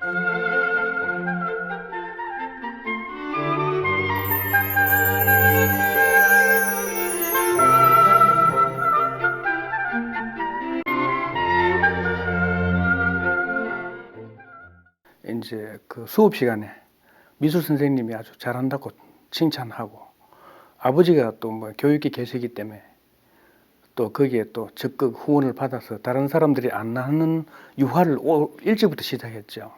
이제 그 수업 시간에 미술 선생님이 아주 잘한다고 칭찬하고, 아버지가 또 뭐 교육계 계시기 때문에 또 거기에 또 적극 후원을 받아서 다른 사람들이 안 하는 유화를 일찍부터 시작했죠.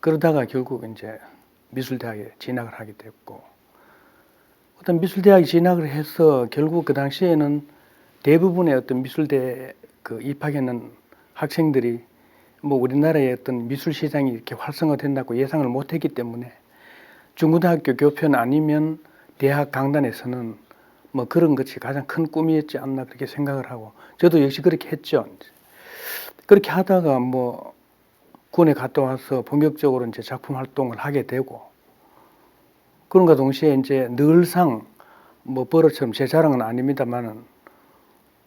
그러다가 결국 이제 미술대학에 진학을 하게 됐고, 어떤 미술대학에 진학을 해서 결국 그 당시에는 대부분의 어떤 미술대 그 입학하는 학생들이 뭐 우리나라의 어떤 미술 시장이 이렇게 활성화된다고 예상을 못했기 때문에 중고등학교 교편 아니면 대학 강단에서는 뭐 그런 것이 가장 큰 꿈이었지 않나 그렇게 생각을 하고, 저도 역시 그렇게 했죠. 그렇게 하다가 뭐 군에 갔다 와서 본격적으로 이제 작품 활동을 하게 되고, 그런가 동시에 이제 늘상 뭐 버릇처럼 제 자랑은 아닙니다만은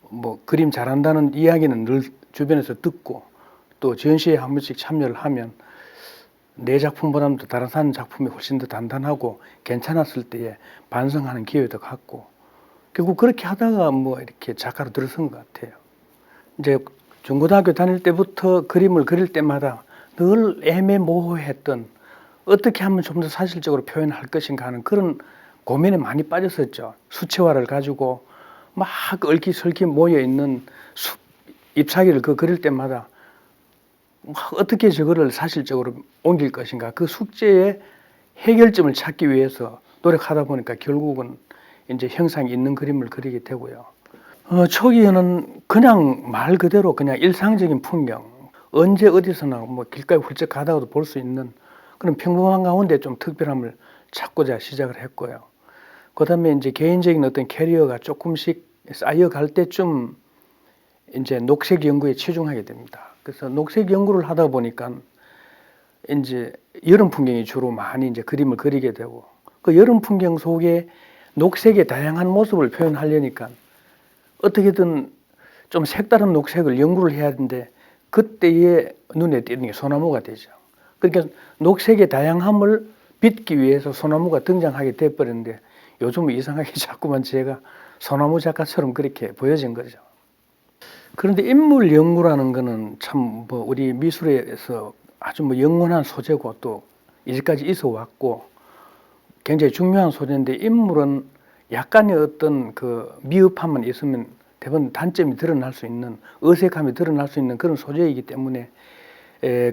뭐 그림 잘한다는 이야기는 늘 주변에서 듣고, 또 전시회 한 번씩 참여를 하면 내 작품보다는 다른 사람 작품이 훨씬 더 단단하고 괜찮았을 때에 반성하는 기회도 갖고, 결국 그렇게 하다가 뭐 이렇게 작가로 들어선 것 같아요. 이제 중고등학교 다닐 때부터 그림을 그릴 때마다 늘 애매모호했던, 어떻게 하면 좀 더 사실적으로 표현할 것인가 하는 그런 고민에 많이 빠졌었죠. 수채화를 가지고 막 얽히설키 모여있는 잎사귀를 그릴 때마다 어떻게 저거를 사실적으로 옮길 것인가, 그 숙제의 해결점을 찾기 위해서 노력하다 보니까 결국은 이제 형상이 있는 그림을 그리게 되고요. 초기에는 그냥 말 그대로 그냥 일상적인 풍경, 언제 어디서나 뭐 길가에 훌쩍 가다가도 볼 수 있는 그런 평범한 가운데 좀 특별함을 찾고자 시작을 했고요. 그 다음에 이제 개인적인 어떤 캐리어가 조금씩 쌓여갈 때쯤 이제 녹색 연구에 치중하게 됩니다. 그래서 녹색 연구를 하다 보니까 이제 여름 풍경이 주로 많이 이제 그림을 그리게 되고, 그 여름 풍경 속에 녹색의 다양한 모습을 표현하려니까 어떻게든 좀 색다른 녹색을 연구를 해야 하는데, 그때에 눈에 띄는 게 소나무가 되죠. 그러니까 녹색의 다양함을 빚기 위해서 소나무가 등장하게 돼버렸는데, 요즘은 이상하게 자꾸만 제가 소나무 작가처럼 그렇게 보여진 거죠. 그런데 인물 연구라는 거는 참 뭐 우리 미술에서 아주 뭐 영원한 소재고 또 이제까지 있어 왔고 굉장히 중요한 소재인데, 인물은 약간의 어떤 그 미흡함만 있으면 대부분 단점이 드러날 수 있는, 어색함이 드러날 수 있는 그런 소재이기 때문에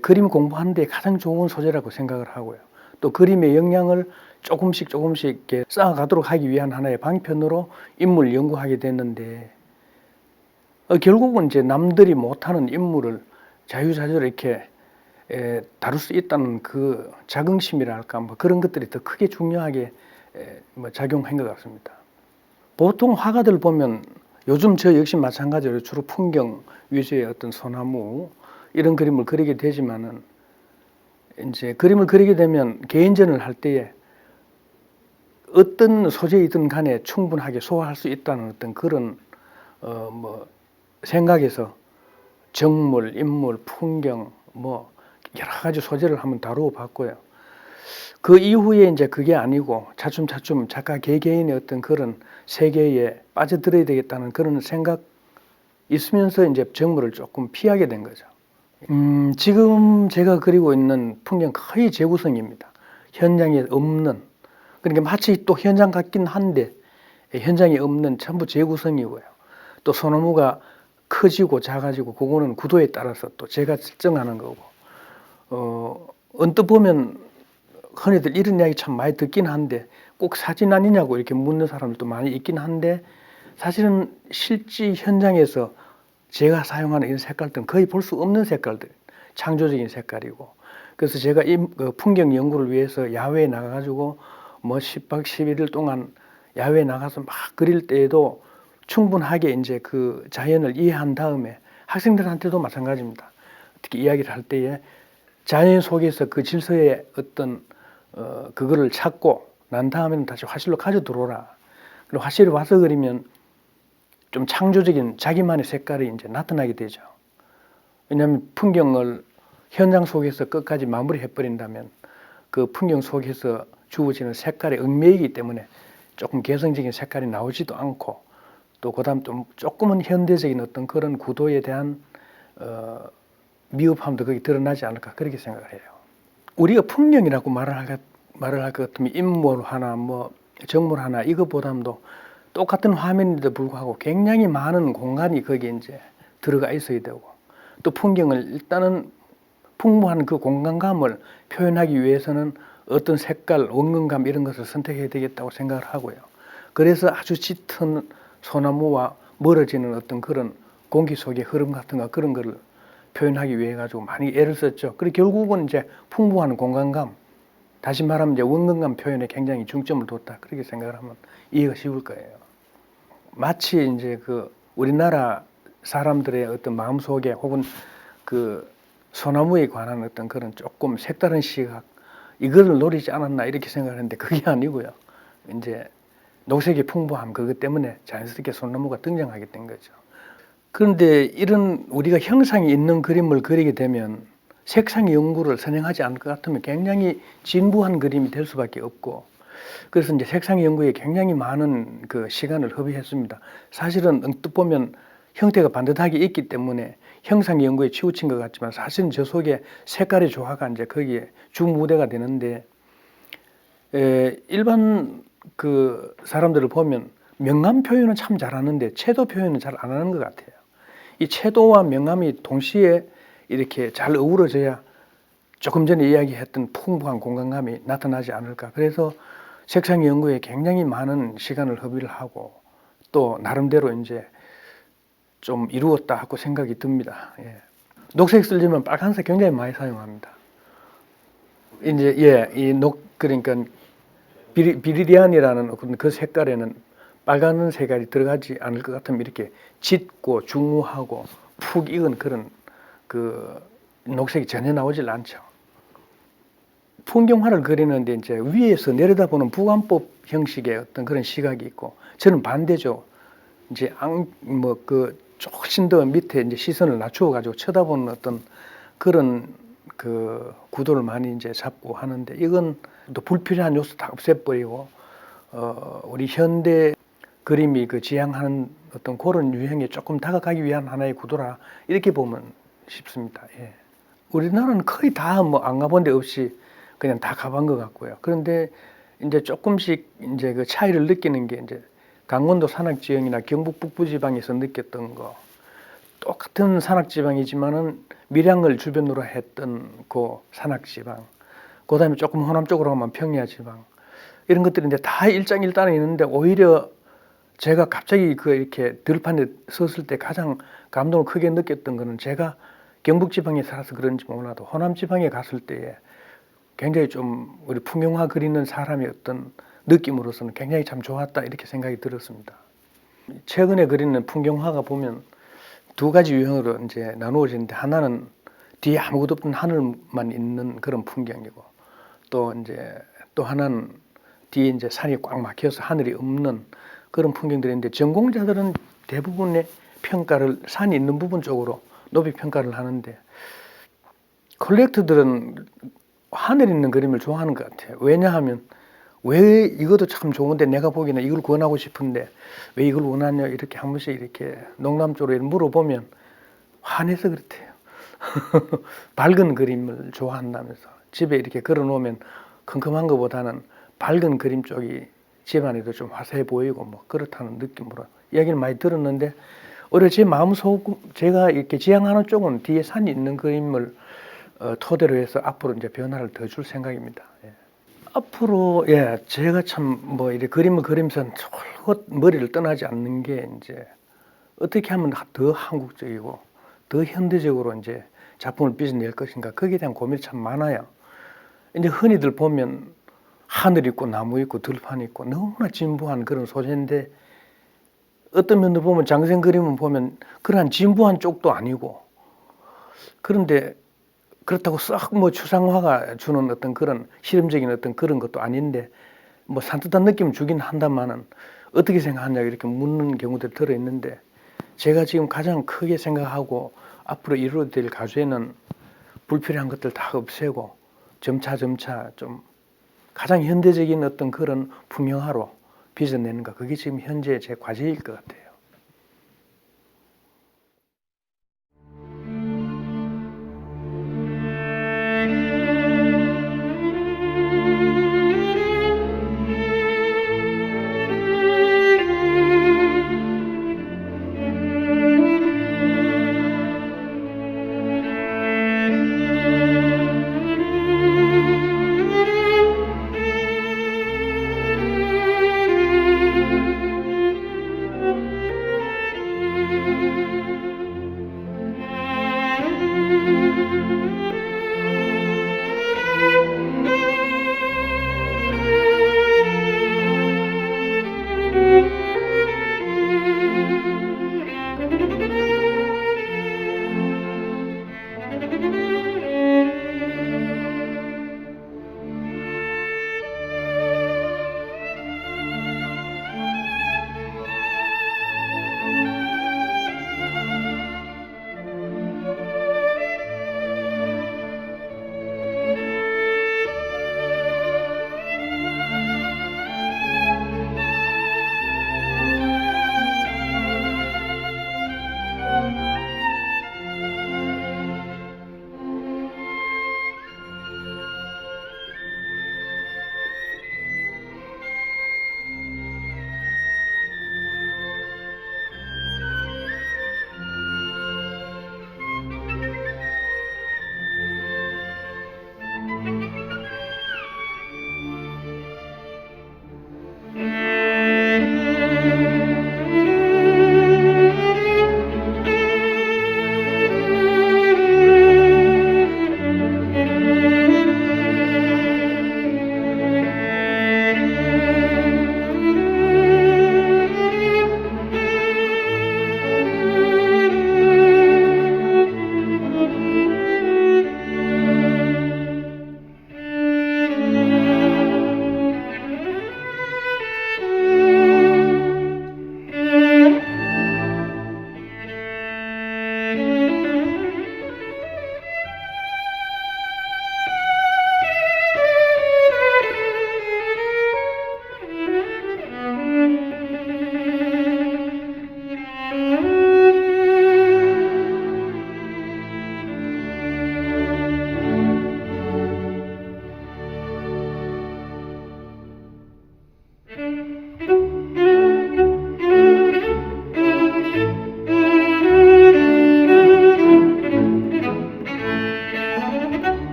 그림 공부하는 데 가장 좋은 소재라고 생각을 하고요. 또 그림의 역량을 조금씩 이렇게 쌓아가도록 하기 위한 하나의 방편으로 인물 연구하게 됐는데, 결국은 이제 남들이 못하는 인물을 자유자재로 이렇게 다룰 수 있다는 그 자긍심이랄까, 뭐 그런 것들이 더 크게 중요하게 뭐 작용한 것 같습니다. 보통 화가들 보면 요즘 저 역시 마찬가지로 주로 풍경 위주의 어떤 소나무 이런 그림을 그리게 되지만은, 이제 그림을 그리게 되면 개인전을 할 때에 어떤 소재이든 간에 충분하게 소화할 수 있다는 어떤 그런 뭐 생각에서 정물, 인물, 풍경 뭐 여러 가지 소재를 한번 다루어 봤고요. 그 이후에 이제 그게 아니고 차츰 작가 개개인의 어떤 그런 세계에 빠져들어야 되겠다는 그런 생각 있으면서 이제 정물을 조금 피하게 된 거죠. 지금 제가 그리고 있는 풍경 거의 재구성입니다. 현장에 없는, 그러니까 마치 또 현장 같긴 한데 현장에 없는 전부 재구성이고요. 또 소나무가 커지고 작아지고 그거는 구도에 따라서 또 제가 설정하는 거고, 언뜻 보면 흔히들 이런 이야기 참 많이 듣긴 한데, 꼭 사진 아니냐고 이렇게 묻는 사람들도 많이 있긴 한데, 사실은 실제 현장에서 제가 사용하는 이런 색깔들은 거의 볼 수 없는 색깔들, 창조적인 색깔이고, 그래서 제가 이 풍경 연구를 위해서 야외에 나가가지고 뭐 10박 11일 동안 야외에 나가서 막 그릴 때에도 충분하게 이제 그 자연을 이해한 다음에, 학생들한테도 마찬가지입니다. 특히 이야기를 할 때에 자연 속에서 그 질서의 어떤 그거를 찾고 난 다음에는 다시 화실로 가져 들어오라. 그리고 화실에 와서 그리면 좀 창조적인 자기만의 색깔이 이제 나타나게 되죠. 왜냐하면 풍경을 현장 속에서 끝까지 마무리해버린다면 그 풍경 속에서 주어지는 색깔의 얽매이기 때문에 조금 개성적인 색깔이 나오지도 않고 또 그다음 좀 조금은 현대적인 어떤 그런 구도에 대한 미흡함도 거기 드러나지 않을까 그렇게 생각을 해요. 우리가 풍경이라고 말을 할 것 같으면 인물 하나 뭐 정물 하나 이것보다도 똑같은 화면인데도 불구하고 굉장히 많은 공간이 거기에 이제 들어가 있어야 되고 또 풍경을 일단은 풍부한 그 공간감을 표현하기 위해서는 어떤 색깔, 원근감 이런 것을 선택해야 되겠다고 생각을 하고요. 그래서 아주 짙은 소나무와 멀어지는 어떤 그런 공기 속의 흐름 같은 거 그런 거를 표현하기 위해 가지고 많이 애를 썼죠. 그리고 결국은 이제 풍부한 공간감, 다시 말하면 이제 원근감 표현에 굉장히 중점을 뒀다. 그렇게 생각을 하면 이해가 쉬울 거예요. 마치 이제 그 우리나라 사람들의 어떤 마음속에 혹은 그 소나무에 관한 어떤 그런 조금 색다른 시각, 이걸 노리지 않았나 이렇게 생각하는데 그게 아니고요. 이제 녹색의 풍부함 그것 때문에 자연스럽게 소나무가 등장하게 된 거죠. 그런데 이런 우리가 형상이 있는 그림을 그리게 되면 색상 연구를 선행하지 않을 것 같으면 굉장히 진부한 그림이 될 수밖에 없고 그래서 이제 색상 연구에 굉장히 많은 그 시간을 허비했습니다. 사실은 언뜻 보면 형태가 반듯하게 있기 때문에 형상 연구에 치우친 것 같지만 사실은 저 속에 색깔의 조화가 이제 거기에 주무대가 되는데 일반 그 사람들을 보면 명암 표현은 참 잘하는데 채도 표현은 잘 안 하는 것 같아요. 이 채도와 명암이 동시에 이렇게 잘 어우러져야 조금 전에 이야기했던 풍부한 공간감이 나타나지 않을까. 그래서 색상 연구에 굉장히 많은 시간을 허비를 하고 또 나름대로 이제 좀 이루었다 하고 생각이 듭니다. 예. 녹색 쓰려면 빨간색 굉장히 많이 사용합니다. 이제 그러니까 비리디안이라는 그 색깔에는 빨간 색깔이 들어가지 않을 것 같으면 이렇게 짙고 중후하고 푹 익은 그런 그 녹색이 전혀 나오질 않죠. 풍경화를 그리는데 이제 위에서 내려다보는 부관법 형식의 어떤 그런 시각이 있고 저는 반대죠. 이제 훨씬 더 밑에 이제 시선을 낮추어 가지고 쳐다보는 어떤 그런 그 구도를 많이 이제 잡고 하는데 이건 또 불필요한 요소 다 없애버리고 우리 현대 그림이 그 지향하는 어떤 그런 유형에 조금 다가가기 위한 하나의 구도라 이렇게 보면 싶습니다. 예. 우리나라는 거의 다 뭐 안 가본 데 없이 그냥 다 가본 것 같고요. 그런데 이제 조금씩 이제 그 차이를 느끼는 게 이제 강원도 산악지형이나 경북 북부지방에서 느꼈던 거 똑같은 산악지방이지만은 밀양을 주변으로 했던 그 산악지방, 그다음에 조금 호남 쪽으로 가면 평야지방 이런 것들이 이제 다 일장일단에 있는데 오히려 제가 갑자기 그 이렇게 들판에 섰을 때 가장 감동을 크게 느꼈던 거는 제가 경북지방에 살아서 그런지 몰라도 호남지방에 갔을 때에 굉장히 좀 우리 풍경화 그리는 사람의 어떤 느낌으로서는 굉장히 참 좋았다 이렇게 생각이 들었습니다. 최근에 그리는 풍경화가 보면 두 가지 유형으로 이제 나누어지는데 하나는 뒤에 아무것도 없는 하늘만 있는 그런 풍경이고 또 이제 또 하나는 뒤에 이제 산이 꽉 막혀서 하늘이 없는 그런 풍경들인데 전공자들은 대부분의 평가를 산이 있는 부분 쪽으로 높이 평가를 하는데 컬렉터들은 하늘 있는 그림을 좋아하는 것 같아요. 왜냐하면 왜 이것도 참 좋은데 내가 보기에는 이걸 권하고 싶은데 왜 이걸 원하냐 이렇게 한 번씩 이렇게 농담 쪽으로 물어보면 화내서 그렇대요. 밝은 그림을 좋아한다면서 집에 이렇게 걸어놓으면 컴컴한 것보다는 밝은 그림 쪽이 집안에도 좀 화사해 보이고 뭐 그렇다는 느낌으로 이야기를 많이 들었는데 오히려 제 마음속 제가 이렇게 지향하는 쪽은 뒤에 산이 있는 그림을 토대로 해서 앞으로 이제 변화를 더 줄 생각입니다. 예. 앞으로 제가 참 뭐 이렇게 그림을 그리면서 철것 머리를 떠나지 않는 게 이제 어떻게 하면 더 한국적이고 더 현대적으로 이제 작품을 빚어낼 것인가 거기에 대한 고민이 참 많아요. 이제 흔히들 보면 하늘 있고 나무 있고 들판 있고 너무나 진부한 그런 소재인데 어떤 면으로 보면 장생 그림은 보면 그러한 진부한 쪽도 아니고 그런데 그렇다고 썩 뭐 추상화가 주는 어떤 그런 실험적인 어떤 그런 것도 아닌데 뭐 산뜻한 느낌을 주긴 한다마는 어떻게 생각하냐 이렇게 묻는 경우들이 들어있는데 제가 지금 가장 크게 생각하고 앞으로 이루어질 가주에는 불필요한 것들 다 없애고 점차 좀 가장 현대적인 어떤 그런 풍경화로 빚어내는가 그게 지금 현재 제 과제일 것 같아요.